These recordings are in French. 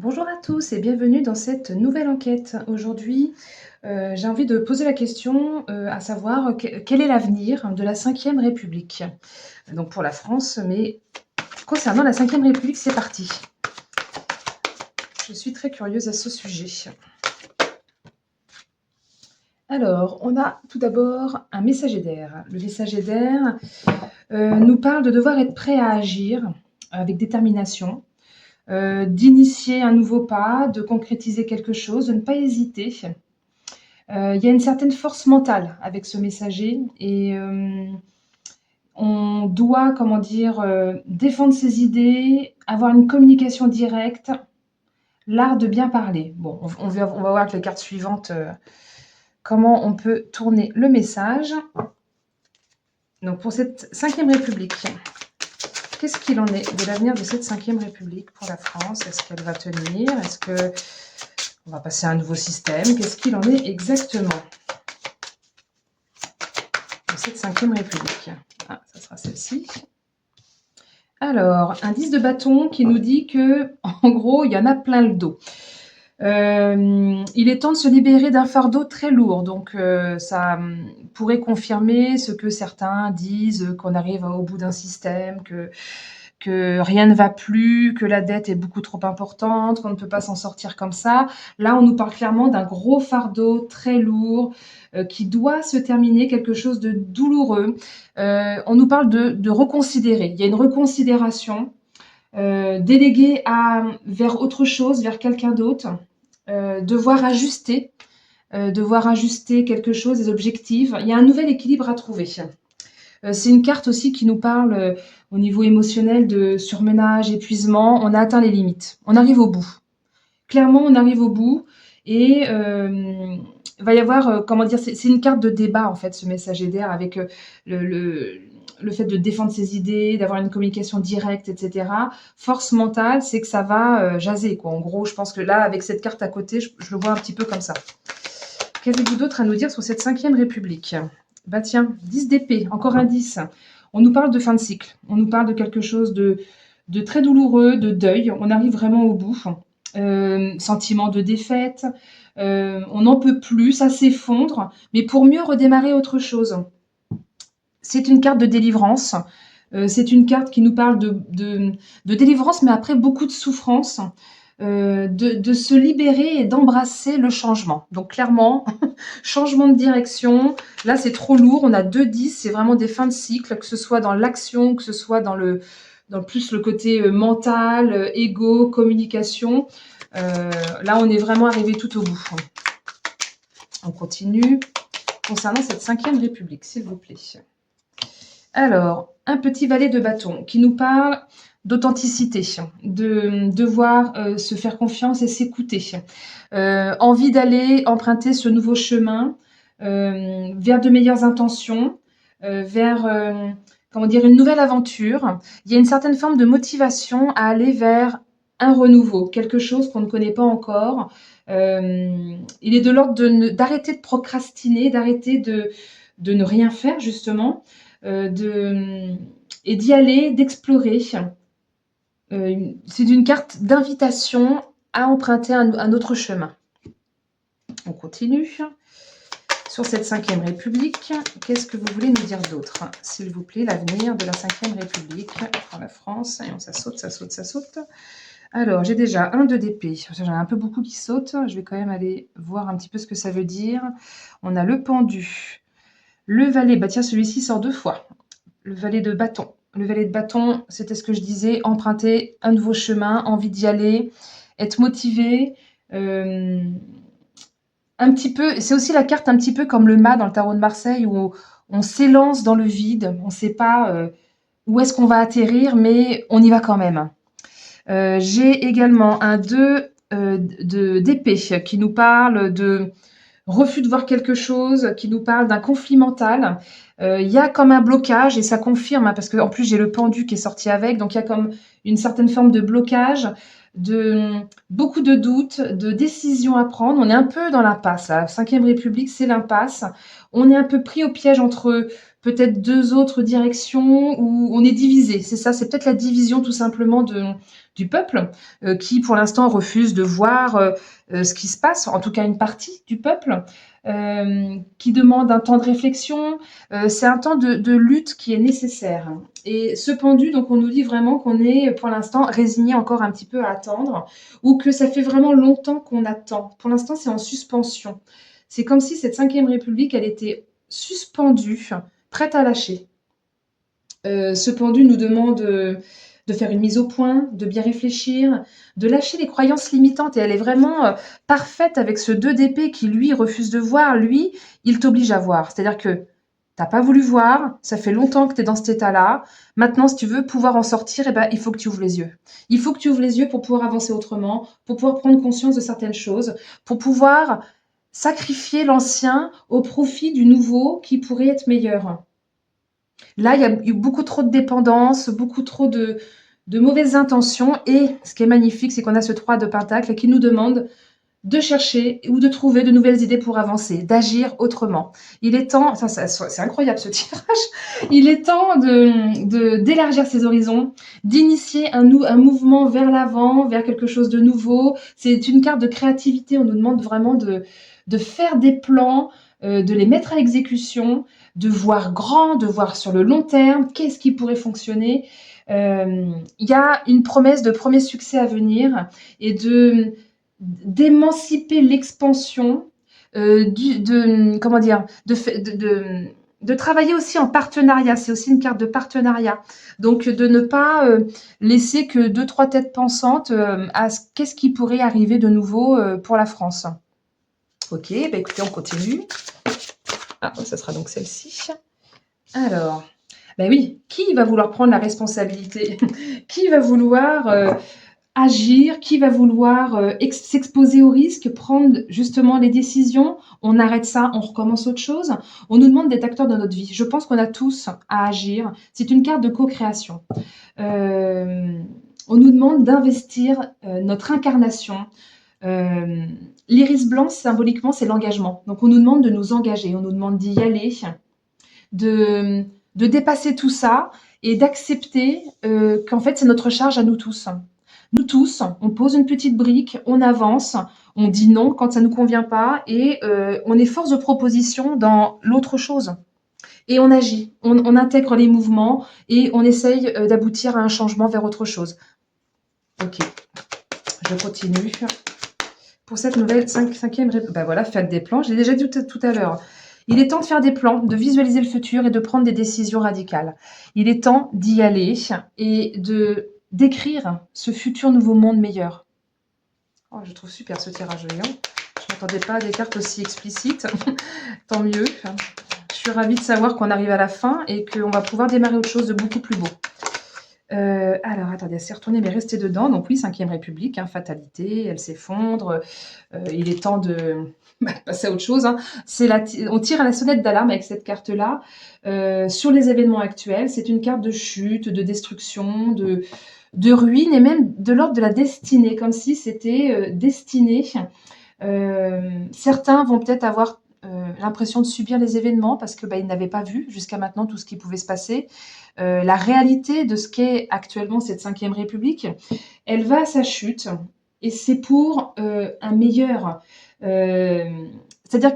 Bonjour à tous et bienvenue dans cette nouvelle enquête. Aujourd'hui, j'ai envie de poser la question, à savoir quel est l'avenir de la Cinquième République? Donc pour la France, mais concernant la Cinquième République, c'est parti. Je suis très curieuse à ce sujet. Alors, on a tout d'abord un messager d'air. Le messager d'air nous parle de devoir être prêt à agir avec détermination, d'initier un nouveau pas, de concrétiser quelque chose, de ne pas hésiter. Il y a une certaine force mentale avec ce messager et on doit, comment dire, défendre ses idées, avoir une communication directe, l'art de bien parler. Bon, on va voir avec les cartes suivantes, comment on peut tourner le message. Donc pour cette Cinquième République, qu'est-ce qu'il en est de l'avenir de cette Cinquième République pour la France? Est-ce qu'elle va tenir? Est-ce qu'on va passer à un nouveau système? Qu'est-ce qu'il en est exactement de cette Cinquième République? Ah, ça sera celle-ci. Alors, un 10 de bâton qui nous dit que, en gros, il y en a plein le dos. Il est temps de se libérer d'un fardeau très lourd. Donc, ça pourrait confirmer ce que certains disent, qu'on arrive au bout d'un système, que rien ne va plus, que la dette est beaucoup trop importante, qu'on ne peut pas s'en sortir comme ça. Là, on nous parle clairement d'un gros fardeau très lourd qui doit se terminer, quelque chose de douloureux. On nous parle de reconsidérer. Il y a une reconsidération, déléguée vers autre chose, vers quelqu'un d'autre, devoir ajuster quelque chose, des objectifs. Il y a un nouvel équilibre à trouver. C'est une carte aussi qui nous parle au niveau émotionnel de surmenage, épuisement. On a atteint les limites. On arrive au bout. Clairement, on arrive au bout et il va y avoir, comment dire, c'est une carte de débat en fait, ce messager d'air avec le fait de défendre ses idées, d'avoir une communication directe, etc. Force mentale, c'est que ça va jaser, quoi. En gros, je pense que là, avec cette carte à côté, je le vois un petit peu comme ça. Qu'avez-vous d'autre à nous dire sur cette Cinquième République? Bah tiens, 10 d'épée, encore un 10. On nous parle de fin de cycle. On nous parle de quelque chose de très douloureux, de deuil. On arrive vraiment au bout. Sentiment de défaite. On n'en peut plus, ça s'effondre. Mais pour mieux redémarrer autre chose. C'est une carte de délivrance. C'est une carte qui nous parle de délivrance, mais après beaucoup de souffrance. De se libérer et d'embrasser le changement. Donc clairement, changement de direction. Là, c'est trop lourd. On a 2 10. C'est vraiment des fins de cycle, que ce soit dans l'action, que ce soit dans plus le côté mental, égo, communication. Là, on est vraiment arrivé tout au bout. On continue. Concernant cette Cinquième République, s'il vous plaît. Alors, un petit valet de bâton qui nous parle d'authenticité, de devoir se faire confiance et s'écouter. Envie d'aller emprunter ce nouveau chemin vers de meilleures intentions, vers comment dire, une nouvelle aventure. Il y a une certaine forme de motivation à aller vers un renouveau, quelque chose qu'on ne connaît pas encore. Il est de l'ordre d'arrêter de procrastiner, d'arrêter de ne rien faire justement, et d'y aller, d'explorer. C'est une carte d'invitation à emprunter un autre chemin. On continue. Sur cette Cinquième République, qu'est-ce que vous voulez nous dire d'autre? S'il vous plaît, l'avenir de la Cinquième République pour la France. Et ça saute, ça saute, ça saute. Alors, j'ai déjà un 2 d'épée. J'en ai un peu beaucoup qui sautent. Je vais quand même aller voir un petit peu ce que ça veut dire. On a le pendu. Le valet, bah tiens, celui-ci sort 2 fois. Le valet de bâton. Le valet de bâton, c'était ce que je disais, emprunter un nouveau chemin, envie d'y aller, être motivé. Un petit peu, c'est aussi la carte un petit peu comme le mât dans le tarot de Marseille où on s'élance dans le vide, on ne sait pas où est-ce qu'on va atterrir, mais on y va quand même. J'ai également un 2 d'épée qui nous parle de refus de voir quelque chose, qui nous parle d'un conflit mental. Il y a comme un blocage, et ça confirme, hein, parce qu'en plus j'ai le pendu qui est sorti avec, donc il y a comme une certaine forme de blocage, beaucoup de doutes, de décisions à prendre. On est un peu dans l'impasse. La Cinquième République, c'est l'impasse. On est un peu pris au piège entre peut-être 2 autres directions où on est divisé. C'est ça, c'est peut-être la division tout simplement du peuple, qui pour l'instant refuse de voir, ce qui se passe, en tout cas une partie du peuple, qui demande un temps de réflexion. C'est un temps de lutte qui est nécessaire. Et ce pendu, donc on nous dit vraiment qu'on est pour l'instant résigné encore un petit peu à attendre, ou que ça fait vraiment longtemps qu'on attend. Pour l'instant, c'est en suspension. C'est comme si cette cinquième République, elle était suspendue, prête à lâcher. Ce pendu nous demande de faire une mise au point, de bien réfléchir, de lâcher les croyances limitantes. Et elle est vraiment parfaite avec ce 2 d'épée qui, lui, refuse de voir. Lui, il t'oblige à voir. C'est-à-dire que t'as pas voulu voir, ça fait longtemps que tu es dans cet état-là. Maintenant, si tu veux pouvoir en sortir, eh ben, il faut que tu ouvres les yeux. Il faut que tu ouvres les yeux pour pouvoir avancer autrement, pour pouvoir prendre conscience de certaines choses, pour pouvoir sacrifier l'ancien au profit du nouveau qui pourrait être meilleur. Là, il y a eu beaucoup trop de dépendance, beaucoup trop de mauvaises intentions. Et ce qui est magnifique, c'est qu'on a ce 3 de Pentacle qui nous demande de chercher ou de trouver de nouvelles idées pour avancer, d'agir autrement. Il est temps, c'est incroyable ce tirage, il est temps d'élargir ses horizons, d'initier un mouvement vers l'avant, vers quelque chose de nouveau. C'est une carte de créativité, on nous demande vraiment de faire des plans, de les mettre à exécution, de voir grand, de voir sur le long terme, qu'est-ce qui pourrait fonctionner. Il y a une promesse de premier succès à venir et d'émanciper l'expansion, comment dire, de travailler aussi en partenariat. C'est aussi une carte de partenariat. Donc, de ne pas laisser que 2, 3 têtes pensantes à qu'est-ce qui pourrait arriver de nouveau pour la France. Ok, bah écoutez, on continue. Ah, ça sera donc celle-ci. Alors, ben oui, qui va vouloir prendre la responsabilité? Qui va vouloir agir? Qui va vouloir s'exposer au risque, prendre justement les décisions? On arrête ça, on recommence autre chose. On nous demande d'être acteurs de notre vie. Je pense qu'on a tous à agir. C'est une carte de co-création. On nous demande d'investir notre incarnation. L'iris blanc, symboliquement, c'est l'engagement. Donc, on nous demande de nous engager, on nous demande d'y aller, de dépasser tout ça et d'accepter qu'en fait, c'est notre charge à nous tous. Nous tous, on pose une petite brique, on avance, on dit non quand ça ne nous convient pas et on est force de proposition dans l'autre chose. Et on agit, on intègre les mouvements et on essaye d'aboutir à un changement vers autre chose. Ok, je continue. Pour cette nouvelle cinquième république, ben voilà, faites des plans, je l'ai déjà dit tout à l'heure. Il est temps de faire des plans, de visualiser le futur et de prendre des décisions radicales. Il est temps d'y aller et d'écrire ce futur nouveau monde meilleur. Oh, je trouve super ce tirage, voyons. Je ne m'attendais pas à des cartes aussi explicites. Tant mieux. Je suis ravie de savoir qu'on arrive à la fin et qu'on va pouvoir démarrer autre chose de beaucoup plus beau. Alors, attendez, elle s'est retournée, mais restez dedans. Donc oui, cinquième République, hein, fatalité, elle s'effondre. Il est temps de passer à autre chose. Hein. On tire à la sonnette d'alarme avec cette carte-là sur les événements actuels. C'est une carte de chute, de destruction, de ruine et même de l'ordre de la destinée, comme si c'était destiné. Certains vont peut-être avoir l'impression de subir les événements parce que ils n'avaient pas vu jusqu'à maintenant tout ce qui pouvait se passer. La réalité de ce qu'est actuellement cette cinquième République, elle va à sa chute et c'est pour un meilleur. C'est-à-dire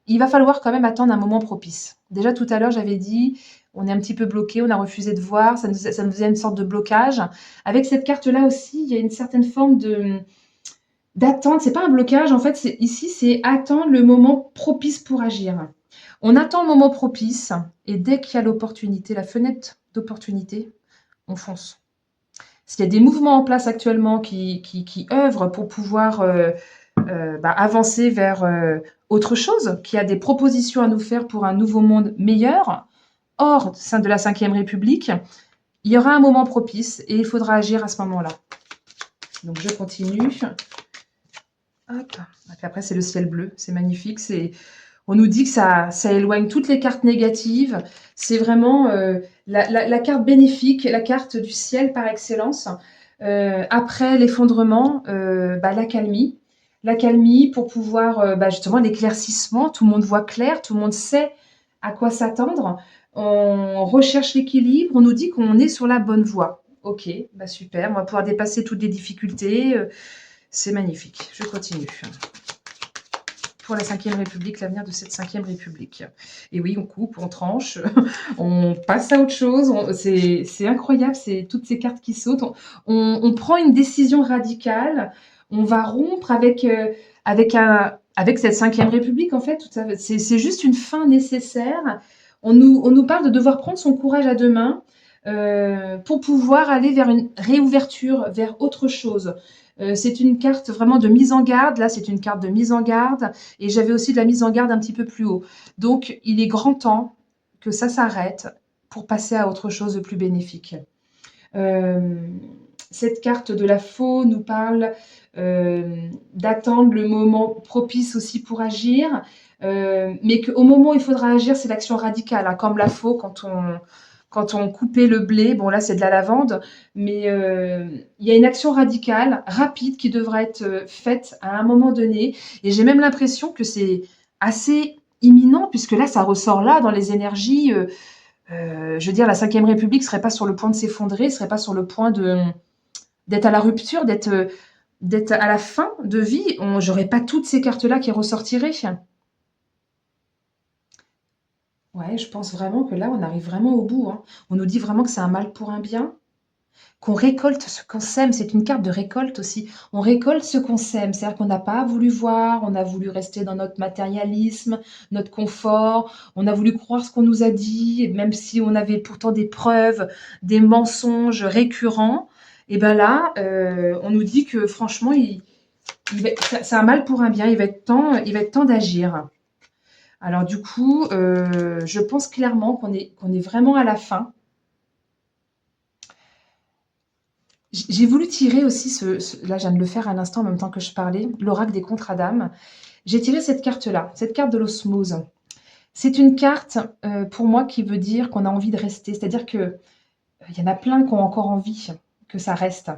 il va falloir quand même attendre un moment propice. Déjà tout à l'heure, j'avais dit, on est un petit peu bloqué, on a refusé de voir, ça nous faisait une sorte de blocage. Avec cette carte-là aussi, il y a une certaine forme d'attente. C'est pas un blocage, en fait, c'est attendre le moment propice pour agir. On attend le moment propice et dès qu'il y a l'opportunité, la fenêtre d'opportunité, on fonce. S'il y a des mouvements en place actuellement qui œuvrent pour pouvoir avancer vers autre chose, qui a des propositions à nous faire pour un nouveau monde meilleur, hors de la cinquième République, il y aura un moment propice et il faudra agir à ce moment-là. Donc je continue. Hop. Et puis après, c'est le ciel bleu, c'est magnifique. On nous dit que ça éloigne toutes les cartes négatives. C'est vraiment la carte bénéfique, la carte du ciel par excellence. Après l'effondrement, l'accalmie. L'accalmie pour pouvoir, justement, l'éclaircissement. Tout le monde voit clair, tout le monde sait À quoi s'attendre? On recherche l'équilibre, on nous dit qu'on est sur la bonne voie. OK, bah, super, on va pouvoir dépasser toutes les difficultés, c'est magnifique. Je continue. Pour la Ve République, l'avenir de cette Ve République. Et oui, on coupe, on tranche, on passe à autre chose. C'est incroyable, c'est toutes ces cartes qui sautent. On prend une décision radicale. On va rompre avec cette Ve République, en fait. C'est juste une fin nécessaire. On nous parle de devoir prendre son courage à deux mains pour pouvoir aller vers une réouverture, vers autre chose. C'est une carte vraiment de mise en garde. Là, c'est une carte de mise en garde. Et j'avais aussi de la mise en garde un petit peu plus haut. Donc, il est grand temps que ça s'arrête pour passer à autre chose de plus bénéfique. Euh, cette carte de la faux nous parle d'attendre le moment propice aussi pour agir, mais qu'au moment où il faudra agir, c'est l'action radicale, hein, comme la faux quand on coupait le blé. Bon, là, c'est de la lavande, mais il y a une action radicale, rapide, qui devra être faite à un moment donné. Et j'ai même l'impression que c'est assez imminent, puisque là, ça ressort là, dans les énergies. Je veux dire, la Ve République serait pas sur le point de s'effondrer, serait pas sur le point d'être à la rupture, d'être à la fin de vie. J'aurais pas toutes ces cartes-là qui ressortiraient. Ouais, je pense vraiment que là, on arrive vraiment au bout, hein. On nous dit vraiment que c'est un mal pour un bien, qu'on récolte ce qu'on sème. C'est une carte de récolte aussi. On récolte ce qu'on sème. C'est-à-dire qu'on n'a pas voulu voir, on a voulu rester dans notre matérialisme, notre confort. On a voulu croire ce qu'on nous a dit, même si on avait pourtant des preuves, des mensonges récurrents. Et ben là, on nous dit que franchement, c'est un mal pour un bien. Il va être temps d'agir. Alors du coup, je pense clairement qu'on est vraiment à la fin. J'ai voulu tirer aussi là, je viens de le faire à l'instant en même temps que je parlais, l'oracle des contrats d'âme. J'ai tiré cette carte-là, cette carte de l'osmose. C'est une carte pour moi qui veut dire qu'on a envie de rester. C'est-à-dire que il y en a plein qui ont encore envie que ça reste,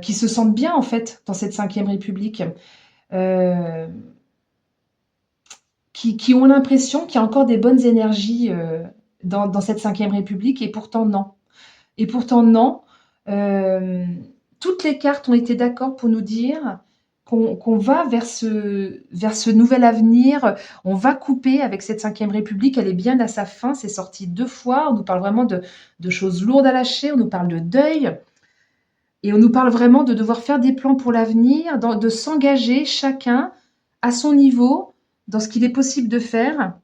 qui se sentent bien en fait dans cette Ve République, euh, qui ont l'impression qu'il y a encore des bonnes énergies dans cette Ve République, et pourtant non. Et pourtant, non. Euh, Toutes les cartes ont été d'accord pour nous dire qu'on va vers ce nouvel avenir. On va couper avec cette Ve République. Elle est bien à sa fin. C'est sorti 2 fois. On nous parle vraiment de choses lourdes à lâcher. On nous parle de deuil. Et on nous parle vraiment de devoir faire des plans pour l'avenir, de s'engager chacun à son niveau dans ce qu'il est possible de faire.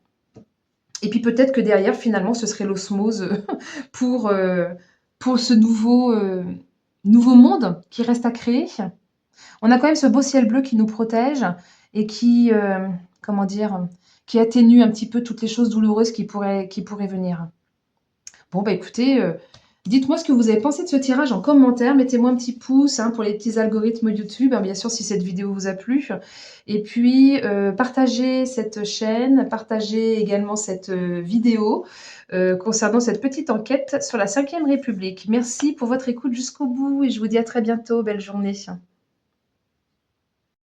Et puis peut-être que derrière, finalement, ce serait l'osmose pour, euh, pour ce nouveau monde qui reste à créer. On a quand même ce beau ciel bleu qui nous protège et comment dire, qui atténue un petit peu toutes les choses douloureuses qui pourraient venir. Bon, bah écoutez, dites-moi ce que vous avez pensé de ce tirage en commentaire. Mettez-moi un petit pouce, hein, pour les petits algorithmes YouTube, hein, bien sûr, si cette vidéo vous a plu. Et puis, partagez cette chaîne, partagez également cette vidéo concernant cette petite enquête sur la Ve République. Merci pour votre écoute jusqu'au bout et je vous dis à très bientôt. Belle journée.